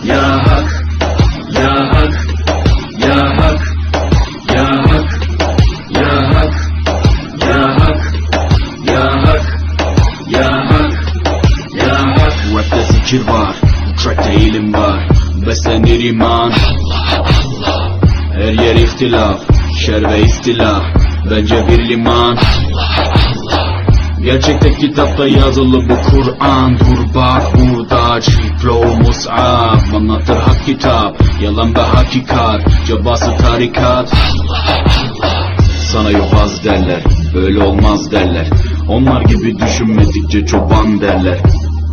Ya Hak, Ya Hak, Ya Hak, Ya Hak, Ya Hak, Ya Hak, Ya Hak, Ya Hak, Ya Hak. Rap'te zikir var, track'te ilim var, beslenir iman. Her yer ihtilaf, şer ve istila, bence bir liman. Gerçekte kitapta yazılı bu Kur'an. Dur bak burada flow mus'ab, anlatır hak kitap, yalan ve hakikat, cabası tarikat. Sana yobaz derler, böyle olmaz derler, onlar gibi düşünmedikçe çoban derler.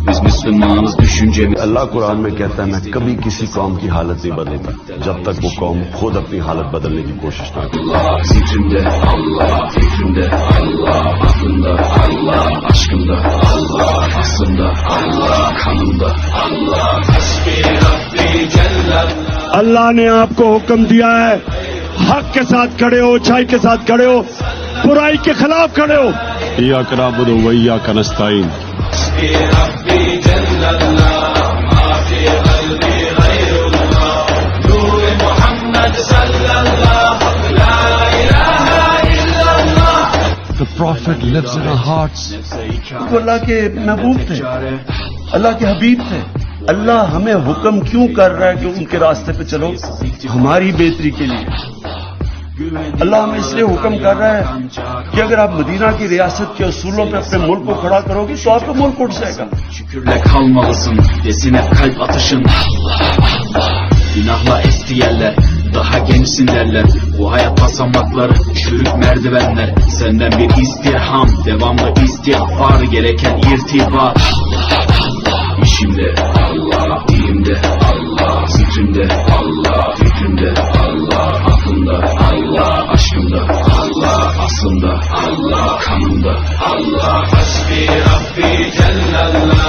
Biz Müslümanız düşüncemiz. अल्लाह कुरान में कहता है मैं कभी किसी कौम की हालत नहीं बदलता जब तक वो कौम खुद अपनी हालत बदलने की कोशिश ना करे. Allah, zikrimde Allah, fikrimde Allah, aklımda Allah, aşkımda Allah, aslında Allah, kanımda Allah. Hasbi Rabbi Cellallah. अल्लाह ने आपको हुक्म दिया है, हक के साथ खड़े हो, अच्छाई के साथ खड़े हो, बुराई के खिलाफ खड़े हो. इय्याक नअबुदु व इय्याक नस्तईन. Hasbi Rabbi Cellallah, ma fi qalbi gayrullah, Nur Muhammad sallallahu, la ilaha illallah. The Prophet lives in our hearts. वो अल्लाह के महबूब थे, अल्लाह के हबीब थे. अल्लाह हमें हुक्म क्यों कर रहा है कि उनके रास्ते पे चलो? हमारी बेहतरी के लिए. अल्लाह हमें इसलिए हुक्म कर रहा है कि अगर आप मदीना की रियासत के उसूलों पे अपने मुल्क को खड़ा करोगे तो आपका मुल्क उठ जाएगा. Şükürle kalmalısın, desin hep kalp atışın. Günahla esti yerler, daha gençsin derler. Bu hayat basamakları, çürük merdivenler. Senden bir istirham, devamlı istiğfar, gereken irtibat. İşimde Allah, dilimde Allah, zikrimde Allah, fikrimde Allah, aklımda Allah, aşkımda Allah, aslında Allah, kanımda Allah. Hasbi Rabbi Cellallah.